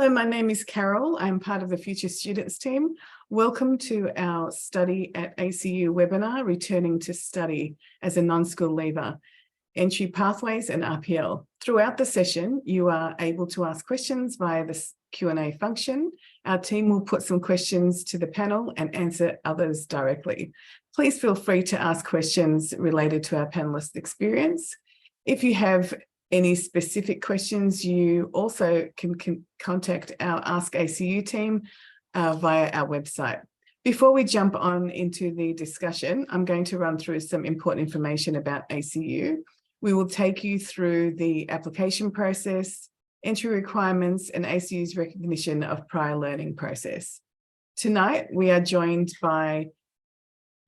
Hello, my name is Carol. I'm part of the Future Students team. Welcome to our Study at ACU webinar, Returning to Study as a Non-School Leaver, Entry Pathways and RPL. Throughout the session, you are able to ask questions via the Q&A function. Our team will put some questions to the panel and answer others directly. Please feel free to ask questions related to our panelist experience. If you have any specific questions, you also can contact our Ask ACU team via our website. Before we jump on into the discussion, I'm going to run through some important information about ACU. We will take you through the application process, entry requirements, and ACU's recognition of prior learning process. Tonight, we are joined by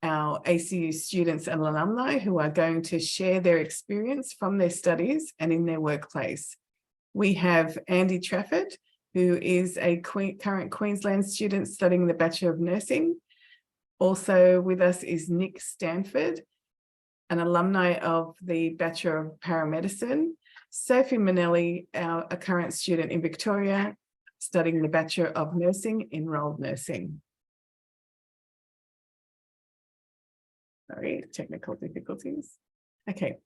our ACU students and alumni who are going to share their experience from their studies and in their workplace. We have Andy Trafford, who is a current Queensland student studying the Bachelor of Nursing. Also with us is Nick Stanford, an alumni of the Bachelor of Paramedicine. Sophie Manelli, a current student in Victoria, studying the Bachelor of Nursing, Enrolled Nursing. Sorry, technical difficulties. Okay.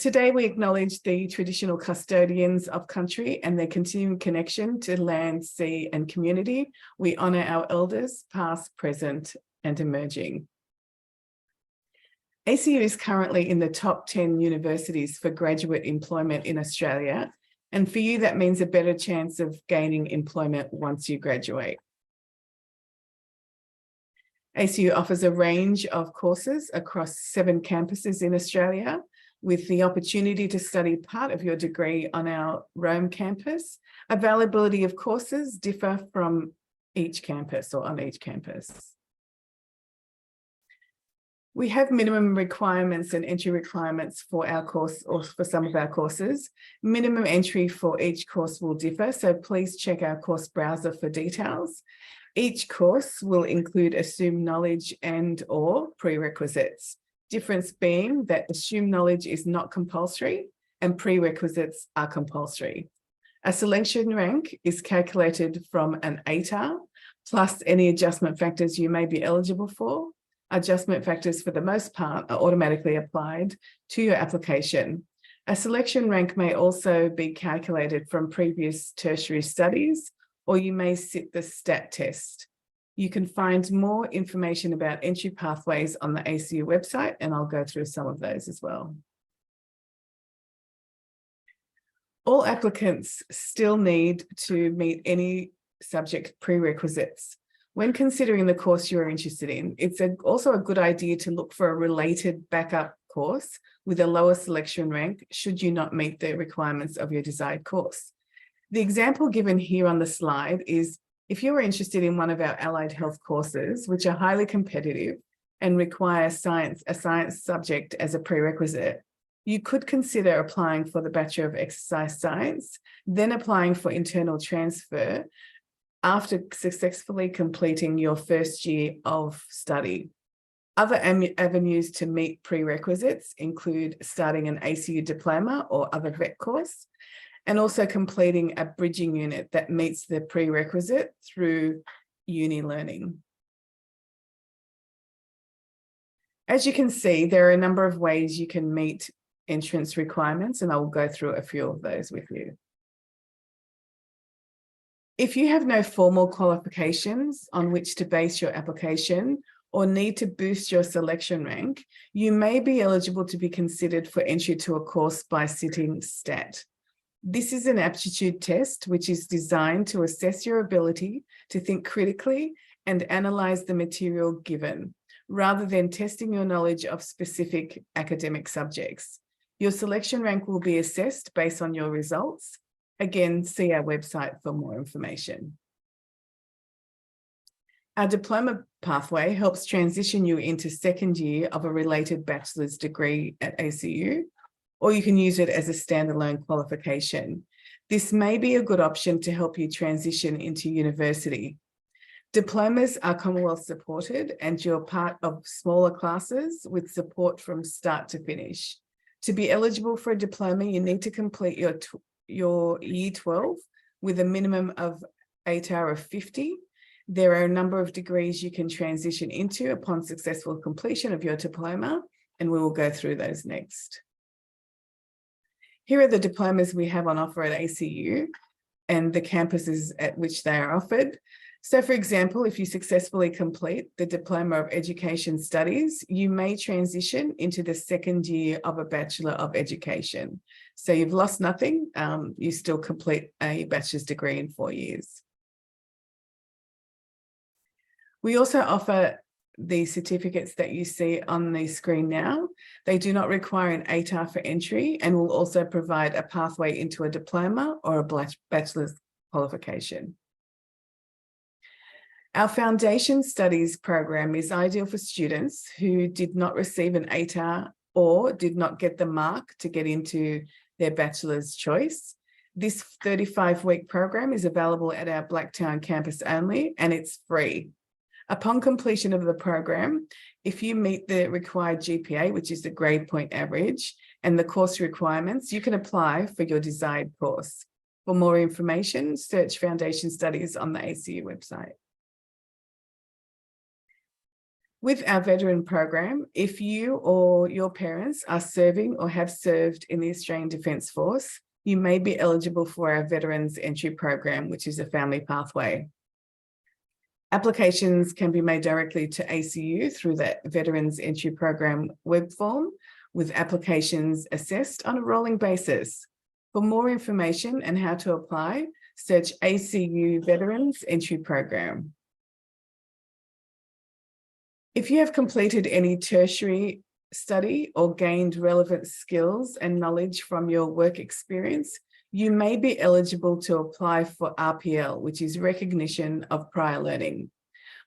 Today we acknowledge the traditional custodians of country and their continuing connection to land, sea and community. We honour our elders, past, present and emerging. ACU is currently in the top 10 universities for graduate employment in Australia. And for you, that means a better chance of gaining employment once you graduate. ACU offers a range of courses across 7 campuses in Australia, with the opportunity to study part of your degree on our Rome campus. Availability of courses differ from each campus or on each campus. We have minimum requirements and entry requirements for our course or for some of our courses. Minimum entry for each course will differ, so please check our course browser for details. Each course will include assumed knowledge and/or prerequisites. Difference being that assumed knowledge is not compulsory and prerequisites are compulsory. A selection rank is calculated from an ATAR plus any adjustment factors you may be eligible for. Adjustment factors for the most part are automatically applied to your application. A selection rank may also be calculated from previous tertiary studies, or you may sit the STAT test. You can find more information about entry pathways on the ACU website, and I'll go through some of those as well. All applicants still need to meet any subject prerequisites. When considering the course you're interested in, it's also a good idea to look for a related backup course with a lower selection rank should you not meet the requirements of your desired course. The example given here on the slide is if you're interested in one of our allied health courses, which are highly competitive and require a science subject as a prerequisite, you could consider applying for the Bachelor of Exercise Science, then applying for internal transfer after successfully completing your first year of study. Other avenues to meet prerequisites include starting an ACU diploma or other VET course, and also completing a bridging unit that meets the prerequisite through uni learning. As you can see, there are a number of ways you can meet entrance requirements, and I will go through a few of those with you. If you have no formal qualifications on which to base your application or need to boost your selection rank, you may be eligible to be considered for entry to a course by sitting STAT. This is an aptitude test which is designed to assess your ability to think critically and analyze the material given, rather than testing your knowledge of specific academic subjects. Your selection rank will be assessed based on your results. Again, see our website for more information. Our diploma pathway helps transition you into second year of a related bachelor's degree at ACU, or you can use it as a standalone qualification. This may be a good option to help you transition into university. Diplomas are Commonwealth supported and you're part of smaller classes with support from start to finish. To be eligible for a diploma, you need to complete your year 12 with a minimum of ATAR of 50. There are a number of degrees you can transition into upon successful completion of your diploma, and we will go through those next. Here are the diplomas we have on offer at ACU and the campuses at which they are offered. So for example, if you successfully complete the Diploma of Education Studies, you may transition into the second year of a Bachelor of Education. So you've lost nothing, you still complete a bachelor's degree in 4 years. We also offer the certificates that you see on the screen now. They do not require an ATAR for entry and will also provide a pathway into a diploma or a bachelor's qualification. Our Foundation Studies program is ideal for students who did not receive an ATAR or did not get the mark to get into their bachelor's choice. This 35-week program is available at our Blacktown campus only, and it's free. Upon completion of the program, if you meet the required GPA, which is the grade point average, and the course requirements, you can apply for your desired course. For more information, search Foundation Studies on the ACU website. With our veteran program, if you or your parents are serving or have served in the Australian Defence Force, you may be eligible for our Veterans Entry Program, which is a family pathway. Applications can be made directly to ACU through the Veterans Entry Program web form, with applications assessed on a rolling basis. For more information and how to apply, search ACU Veterans Entry Program. If you have completed any tertiary study or gained relevant skills and knowledge from your work experience, you may be eligible to apply for RPL, which is recognition of prior learning.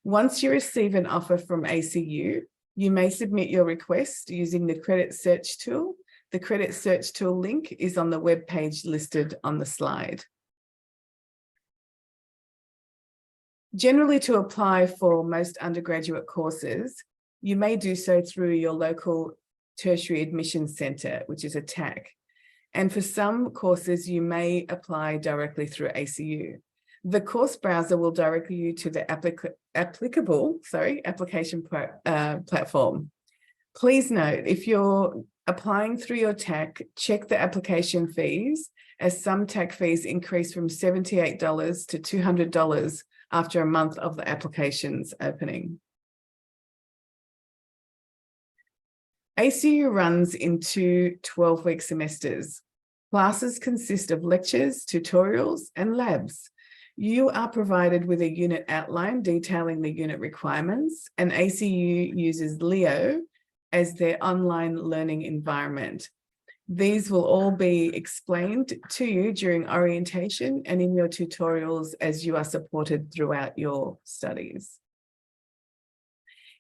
Once you receive an offer from ACU, you may submit your request using the credit search tool. The credit search tool link is on the web page listed on the slide. Generally, to apply for most undergraduate courses, you may do so through your local tertiary admissions centre, which is a TAC. And for some courses, you may apply directly through ACU. The course browser will direct you to the application platform. Please note, if you're applying through your TAC, check the application fees, as some TAC fees increase from $78 to $200 after a month of the application's opening. ACU runs in 2 12-week semesters. Classes consist of lectures, tutorials, and labs. You are provided with a unit outline detailing the unit requirements, and ACU uses Leo as their online learning environment. These will all be explained to you during orientation and in your tutorials as you are supported throughout your studies.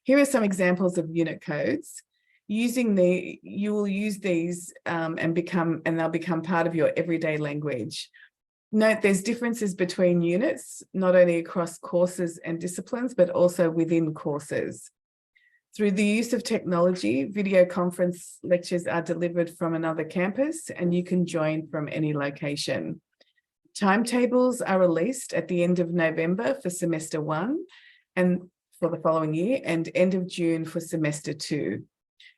Here are some examples of unit codes. You will use these and they'll become part of your everyday language. Note there's differences between units, not only across courses and disciplines, but also within courses. Through the use of technology, video conference lectures are delivered from another campus and you can join from any location. Timetables are released at the end of November for semester 1 and for the following year, and end of June for semester 2.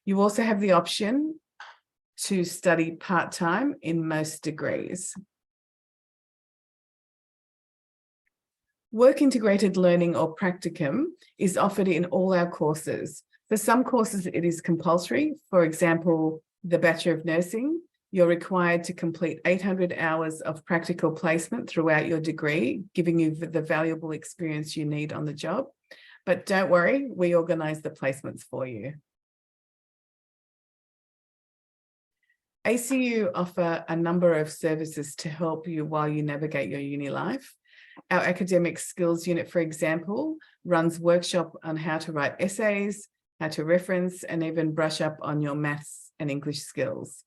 You also have the option to study part-time in most degrees. Work-integrated learning, or practicum, is offered in all our courses. For some courses, it is compulsory. For example, the Bachelor of Nursing, you're required to complete 800 hours of practical placement throughout your degree, giving you the valuable experience you need on the job. But don't worry, we organise the placements for you. ACU offer a number of services to help you while you navigate your uni life. Our academic skills unit, for example, runs workshop on how to write essays, how to reference, and even brush up on your maths and English skills.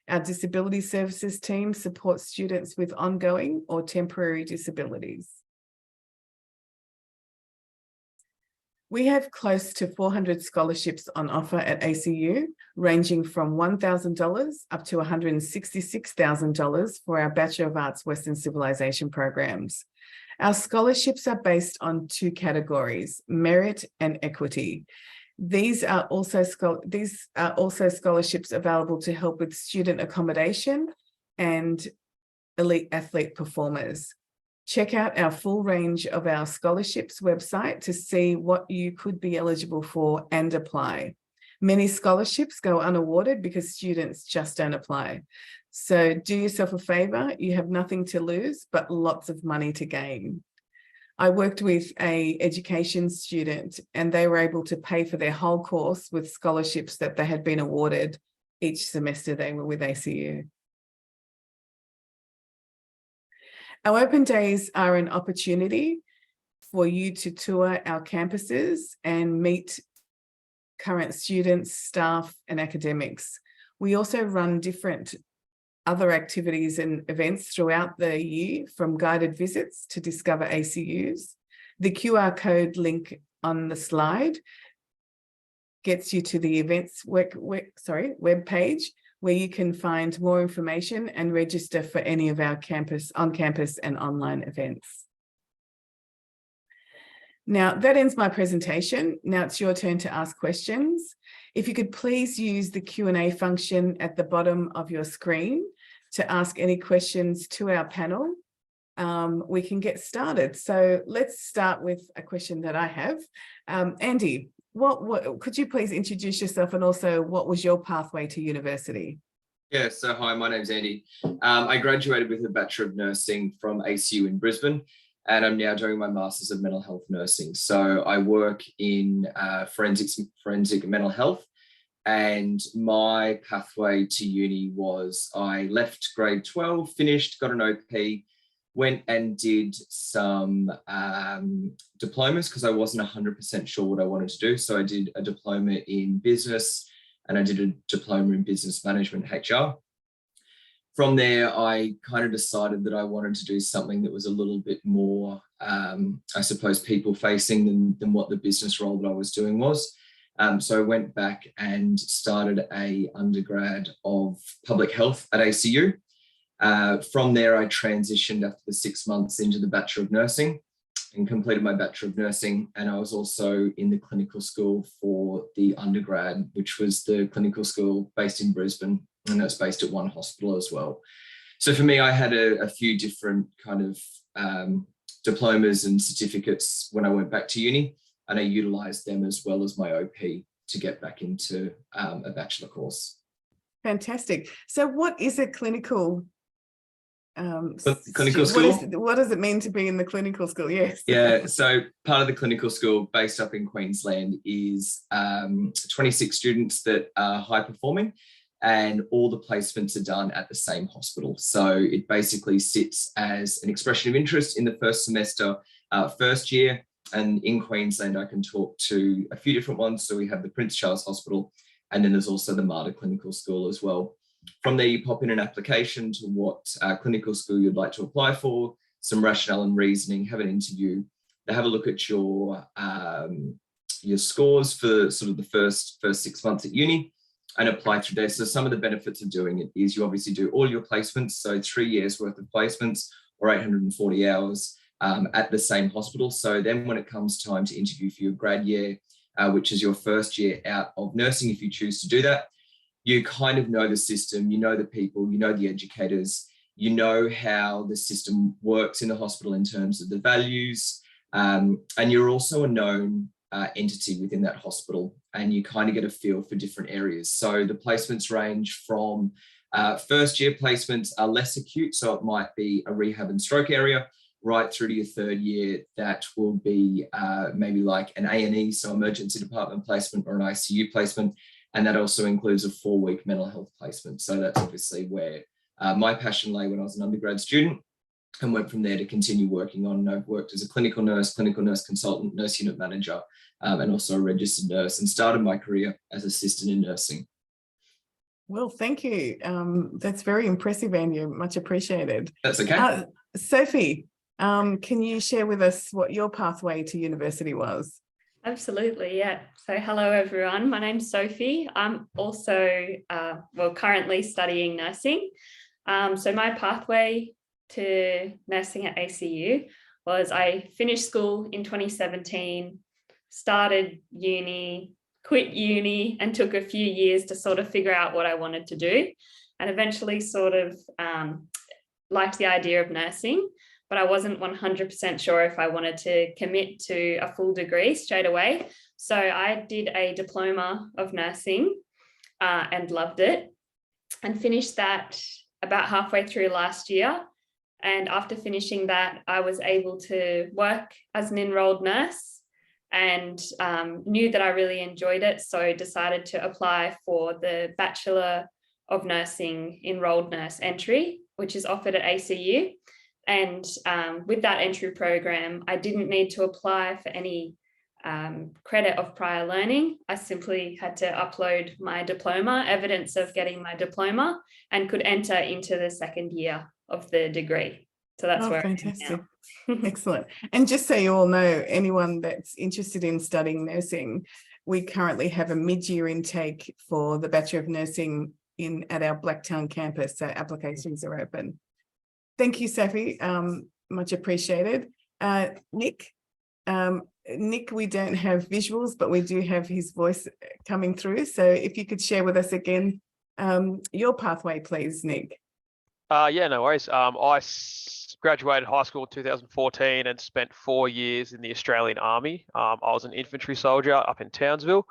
Our disability services team supports students with ongoing or temporary disabilities. We have close to 400 scholarships on offer at ACU, ranging from $1,000 up to $166,000 for our Bachelor of Arts Western Civilization programs. Our scholarships are based on two categories, merit and equity. These are also scholarships available to help with student accommodation and elite athlete performers. Check out our full range of our scholarships website to see what you could be eligible for and apply. Many scholarships go unawarded because students just don't apply. So do yourself a favor, you have nothing to lose, but lots of money to gain. I worked with an education student and they were able to pay for their whole course with scholarships that they had been awarded each semester they were with ACU. Our open days are an opportunity for you to tour our campuses and meet current students, staff, and academics. We also run different other activities and events throughout the year, from guided visits to discover ACUs. The QR code link on the slide gets you to the events web page, where you can find more information and register for any of our on-campus and online events. Now, that ends my presentation. Now it's your turn to ask questions. If you could please use the Q&A function at the bottom of your screen to ask any questions to our panel, we can get started. So let's start with a question that I have. Andy, what could you please introduce yourself, and also what was your pathway to university? Yeah, so hi, my name's Andy. I graduated with a Bachelor of Nursing from ACU in Brisbane, and I'm now doing my Masters of Mental Health Nursing. So I work in forensic mental health, and my pathway to uni was I left grade 12, finished, got an OP, went and did some diplomas because I wasn't 100% sure what I wanted to do. So I did a diploma in business and I did a diploma in business management, HR. From there, I kind of decided that I wanted to do something that was a little bit more, I suppose, people facing than what the business role that I was doing was. So I went back and started an undergrad of public health at ACU. From there, I transitioned after the 6 months into the Bachelor of Nursing and completed my Bachelor of Nursing. And I was also in the clinical school for the undergrad, which was the clinical school based in Brisbane, and that's based at one hospital as well. So for me, I had a few different kind of diplomas and certificates when I went back to uni, and I utilised them as well as my OP to get back into a bachelor course. Fantastic. So what is a clinical clinical school? What does it mean to be in the clinical school? Yes. Yeah, so part of the clinical school based up in Queensland is 26 students that are high performing, and all the placements are done at the same hospital. So it basically sits as an expression of interest in the first semester, first year. And in Queensland, I can talk to a few different ones. So we have the Prince Charles Hospital, and then there's also the Mater Clinical School as well. From there, you pop in an application to what clinical school you'd like to apply for, some rationale and reasoning, have an interview. They have a look at your scores for sort of the first 6 months at uni and apply through there. So some of the benefits of doing it is you obviously do all your placements, so 3 years worth of placements or 840 hours at the same hospital. So then when it comes time to interview for your grad year, which is your first year out of nursing, if you choose to do that, you kind of know the system, you know the people, you know the educators, you know how the system works in the hospital in terms of the values, and you're also a known entity within that hospital, and you kind of get a feel for different areas. So the placements range from first year placements are less acute, so it might be a rehab and stroke area, right through to your third year that will be maybe like an A&E, so emergency department placement, or an ICU placement. And that also includes a 4-week mental health placement. So that's obviously where my passion lay when I was an undergrad student, and went from there to continue working on. I've worked as a clinical nurse consultant, nurse unit manager, and also a registered nurse, and started my career as assistant in nursing. Well, thank you. That's very impressive, Andy. Much appreciated. That's okay. Sophie, can you share with us what your pathway to university was? Absolutely, yeah. So hello everyone, my name's Sophie. I'm also, currently studying nursing. So my pathway to nursing at ACU was I finished school in 2017, started uni, quit uni, and took a few years to sort of figure out what I wanted to do, and eventually sort of liked the idea of nursing, but I wasn't 100% sure if I wanted to commit to a full degree straight away. So I did a diploma of nursing and loved it, and finished that about halfway through last year. And after finishing that, I was able to work as an enrolled nurse and knew that I really enjoyed it. So decided to apply for the Bachelor of Nursing enrolled nurse entry, which is offered at ACU. And with that entry program, I didn't need to apply for any credit of prior learning. I simply had to upload my diploma, evidence of getting my diploma, and could enter into the second year of the degree. So that's where fantastic. I am now. Excellent. And just so you all know, anyone that's interested in studying nursing, we currently have a mid-year intake for the Bachelor of Nursing at our Blacktown campus, so applications are open. Thank you, Sophie. Much appreciated. Nick, we don't have visuals, but we do have his voice coming through. So if you could share with us again your pathway, please, Nick. Yeah, no worries. I graduated high school in 2014 and spent 4 years in the Australian Army. I was an infantry soldier up in Townsville.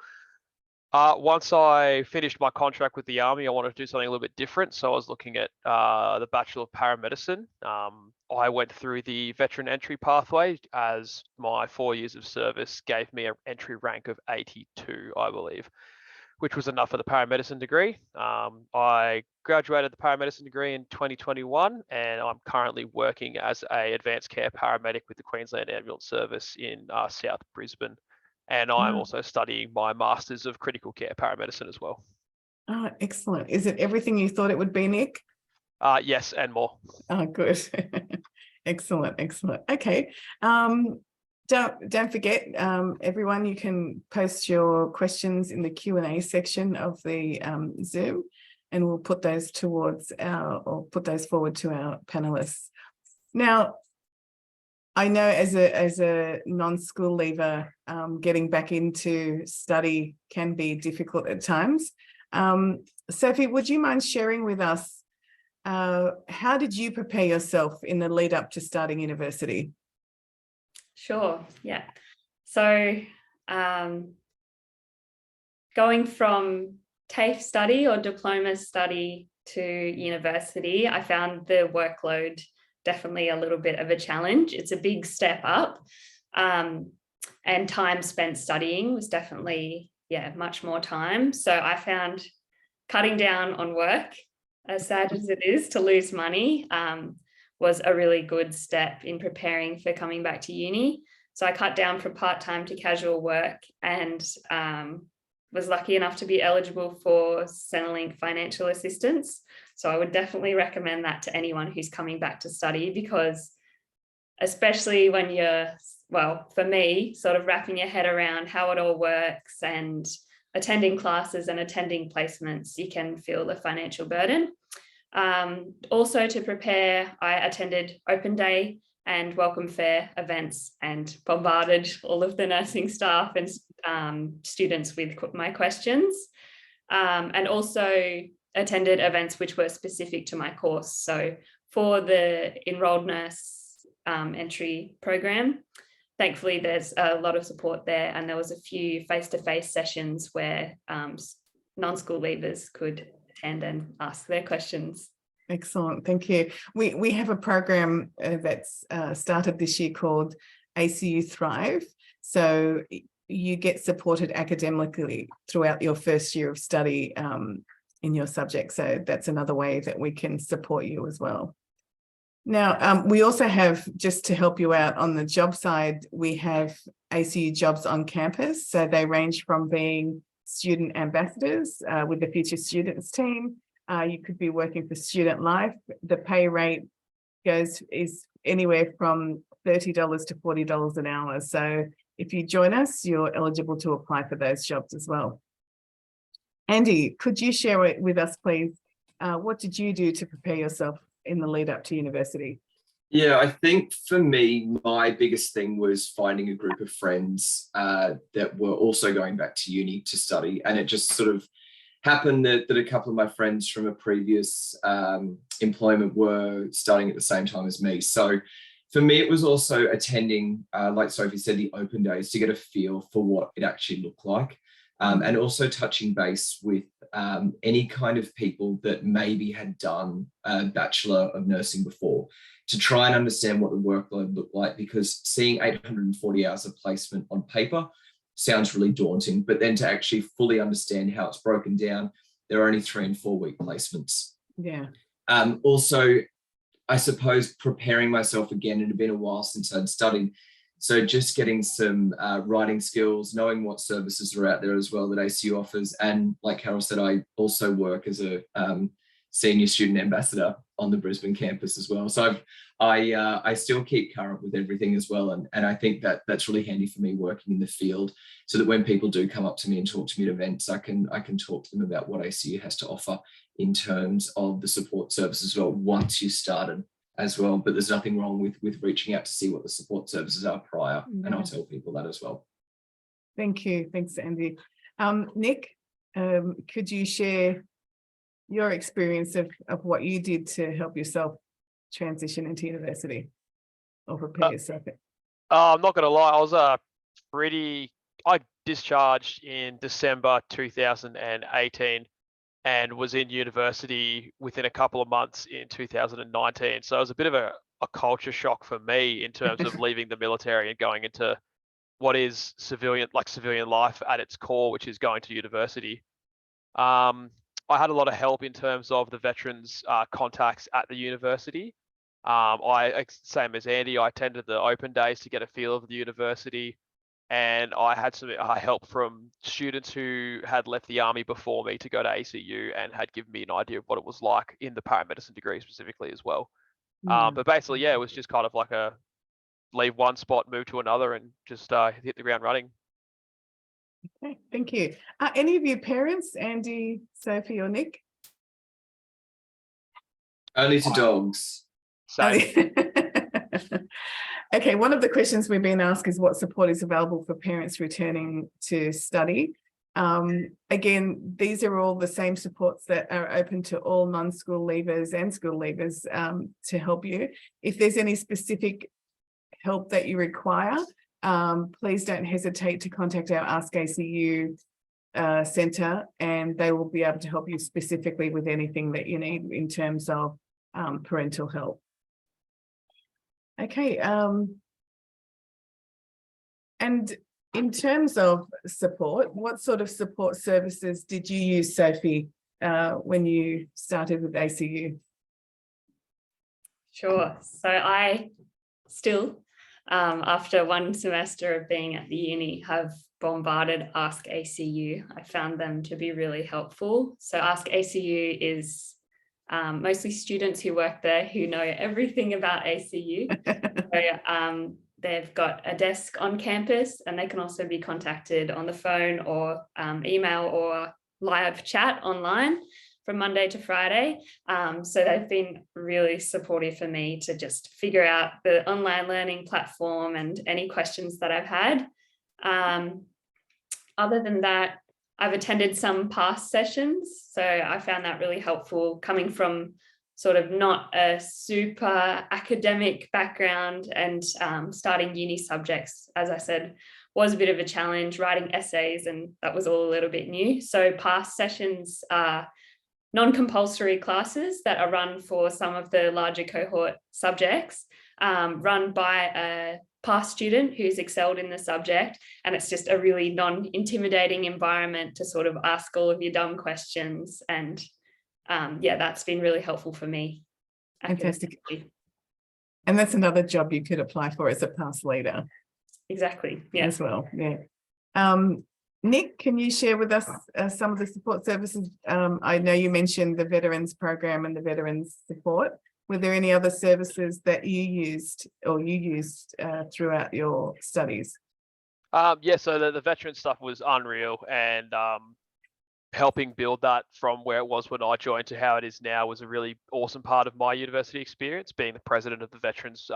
Once I finished my contract with the Army, I wanted to do something a little bit different. So I was looking at the Bachelor of Paramedicine. I went through the veteran entry pathway, as my 4 years of service gave me an entry rank of 82, I believe, which was enough for the paramedicine degree. I graduated the paramedicine degree in 2021, and I'm currently working as an advanced care paramedic with the Queensland Ambulance Service in South Brisbane. And I'm also studying my Masters of Critical Care Paramedicine as well. Oh, excellent. Is it everything you thought it would be, Nick? Yes, and more. Oh, good. Excellent, excellent. Okay. Don't forget, everyone, you can post your questions in the Q&A section of the Zoom, and we'll put those forward to our panelists. Now, I know as a non-school leaver, getting back into study can be difficult at times. Sophie, would you mind sharing with us, how did you prepare yourself in the lead up to starting university? Sure, yeah. So going from TAFE study or diploma study to university, I found the workload definitely a little bit of a challenge. It's a big step up, and time spent studying was definitely, much more time. So I found cutting down on work, as sad as it is to lose money, was a really good step in preparing for coming back to uni. So I cut down from part-time to casual work, and was lucky enough to be eligible for Centrelink financial assistance. So I would definitely recommend that to anyone who's coming back to study, because especially when you're, well, for me, sort of wrapping your head around how it all works and attending classes and attending placements, you can feel the financial burden. Also to prepare, I attended open day and welcome fair events and bombarded all of the nursing staff and students with my questions, and also attended events which were specific to my course. So for the enrolled nurse entry program, thankfully there's a lot of support there, and there was a few face-to-face sessions where non-school leavers could attend and ask their questions. Excellent, thank you. We have a program that's started this year called ACU Thrive. So you get supported academically throughout your first year of study in your subject. So that's another way that we can support you as well. Now, we also have, just to help you out on the job side, we have ACU jobs on campus. So they range from being student ambassadors with the Future Students team. You could be working for Student Life. The pay rate is anywhere from $30 to $40 an hour. So if you join us, you're eligible to apply for those jobs as well. Andy, could you share it with us, please? What did you do to prepare yourself in the lead up to university? Yeah, I think for me, my biggest thing was finding a group of friends that were also going back to uni to study. And it just sort of happened that a couple of my friends from a previous employment were starting at the same time as me. So for me, it was also attending, like Sophie said, the open days to get a feel for what it actually looked like. And also touching base with any kind of people that maybe had done a Bachelor of Nursing before, to try and understand what the workload looked like, because seeing 840 hours of placement on paper sounds really daunting, but then to actually fully understand how it's broken down, there are only 3 and 4 week placements. Yeah. Also, I suppose preparing myself again, it had been a while since I'd studied. So just getting some writing skills, knowing what services are out there as well that ACU offers. And like Carol said, I also work as a senior student ambassador on the Brisbane campus as well. So I still keep current with everything as well. And I think that that's really handy for me working in the field, so that when people do come up to me and talk to me at events, I can talk to them about what ACU has to offer in terms of the support services as well, once you started as well. But there's nothing wrong with reaching out to see what the support services are prior. Yeah. And I'll tell people that as well. Thank you. Thanks, Andy. Nick, could you share your experience of what you did to help yourself transition into university or prepare yourself? I'm not going to lie, I discharged in December 2018 and was in university within a couple of months in 2019. So it was a bit of a culture shock for me in terms of leaving the military and going into what is civilian life at its core, which is going to university. I had a lot of help in terms of the veterans contacts at the university. Same as Andy, I attended the open days to get a feel of the university, and I had some help from students who had left the army before me to go to ACU and had given me an idea of what it was like in the paramedicine degree specifically as well. But basically, yeah, it was just kind of like a leave one spot, move to another, and just hit the ground running. Okay, thank you. Are any of you parents, Andy, Sophie, or Nick? Only to dogs. Same. Okay, one of the questions we've been asked is what support is available for parents returning to study. Again, these are all the same supports that are open to all non-school leavers and school leavers to help you. If there's any specific help that you require, please don't hesitate to contact our Ask ACU centre, and they will be able to help you specifically with anything that you need in terms of parental help. Okay, and in terms of support, what sort of support services did you use, Sophie, when you started with ACU? Sure. So I still, after one semester of being at the uni, have bombarded Ask ACU. I found them to be really helpful. So Ask ACU is mostly students who work there who know everything about ACU. So they've got a desk on campus, and they can also be contacted on the phone or email or live chat online from Monday to Friday. So they've been really supportive for me to just figure out the online learning platform and any questions that I've had. Other than that, I've attended some past sessions, so I found that really helpful, coming from sort of not a super academic background, and starting uni subjects, as I said, was a bit of a challenge, writing essays, and that was all a little bit new. So past sessions are non-compulsory classes that are run for some of the larger cohort subjects, run by a past student who's excelled in the subject, and it's just a really non-intimidating environment to sort of ask all of your dumb questions, and yeah, that's been really helpful for me. Fantastic. And that's another job you could apply for as a past leader. Exactly, yeah. As well, yeah. Nick, can you share with us some of the support services? I know you mentioned the veterans program and the veterans support. Were there any other services that you used throughout your studies? Yeah, so the veteran stuff was unreal, and helping build that from where it was when I joined to how it is now was a really awesome part of my university experience. Being the president of the Veterans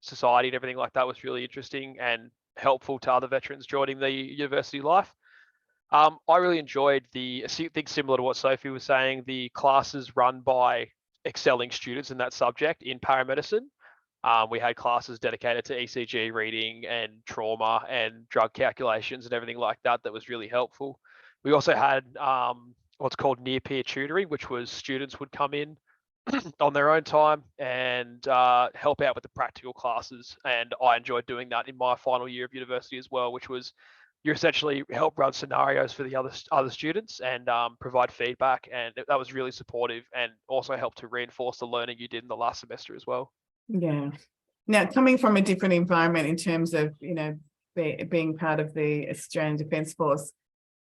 Society and everything like that was really interesting and helpful to other veterans joining the university life. I really enjoyed the thing similar to what Sophie was saying, the classes run by excelling students in that subject in paramedicine. We had classes dedicated to ECG reading and trauma and drug calculations and everything like that. That was really helpful. We also had what's called near peer tutoring, which was students would come in on their own time and help out with the practical classes. And I enjoyed doing that in my final year of university as well, which was you essentially help run scenarios for the other students and provide feedback. And that was really supportive and also helped to reinforce the learning you did in the last semester as well. Yeah. Now, coming from a different environment in terms of, being part of the Australian Defence Force,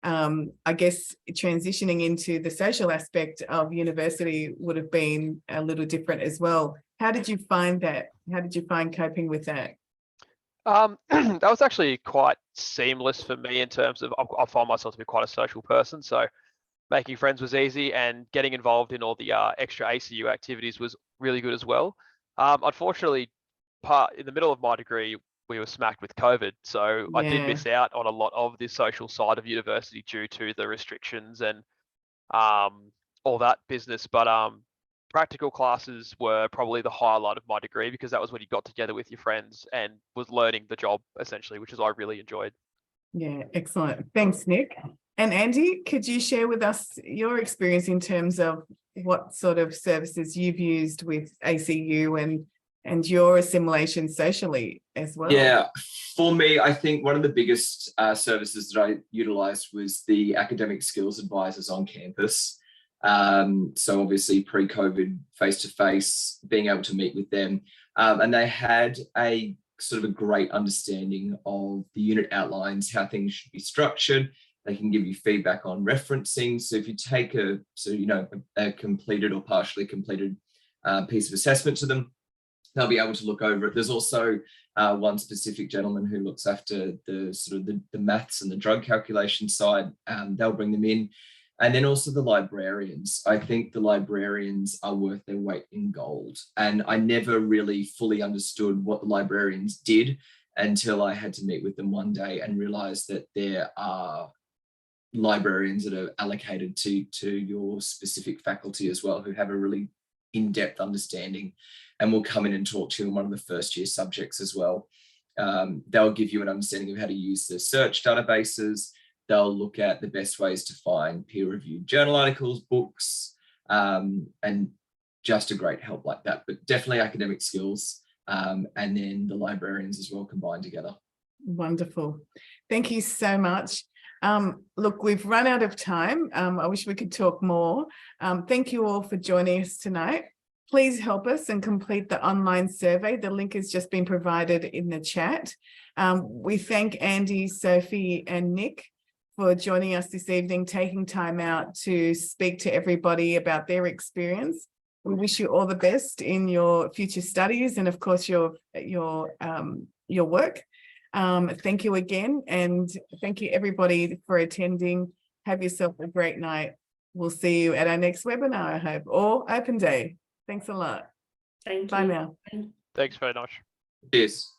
I guess transitioning into the social aspect of university would have been a little different as well. How did you find that? How did you find coping with that? That was actually quite seamless for me in terms of I find myself to be quite a social person, so making friends was easy, and getting involved in all the extra ACU activities was really good as well. Unfortunately, in the middle of my degree, we were smacked with COVID, so I did miss out on a lot of the social side of university due to the restrictions and all that business. But practical classes were probably the highlight of my degree because that was when you got together with your friends and was learning the job essentially, which is I really enjoyed. Yeah, excellent. Thanks, Nick. And Andy, could you share with us your experience in terms of what sort of services you've used with ACU and your assimilation socially as well? Yeah, for me, I think one of the biggest services that I utilised was the academic skills advisors on campus. So obviously pre-COVID, face-to-face, being able to meet with them. And they had a sort of a great understanding of the unit outlines, how things should be structured. They can give you feedback on referencing. So if you take a completed or partially completed piece of assessment to them, they'll be able to look over it. There's also one specific gentleman who looks after the sort of the maths and the drug calculation side. They'll bring them in. And then also the librarians. I think the librarians are worth their weight in gold. And I never really fully understood what the librarians did until I had to meet with them one day and realize that there are librarians that are allocated to your specific faculty as well, who have a really in-depth understanding and will come in and talk to you in one of the first year subjects as well. They'll give you an understanding of how to use the search databases. They'll look at the best ways to find peer-reviewed journal articles, books, and just a great help like that. But definitely academic skills, and then the librarians as well combined together. Wonderful. Thank you so much. Look, we've run out of time. I wish we could talk more. Thank you all for joining us tonight. Please help us and complete the online survey. The link has just been provided in the chat. We thank Andy, Sophie, and Nick for joining us this evening, taking time out to speak to everybody about their experience. We wish you all the best in your future studies and, of course, your work. Thank you again, and thank you everybody for attending. Have yourself a great night. We'll see you at our next webinar, I hope, or open day. Thanks a lot. Thank you. Bye now. Thanks very much. Cheers.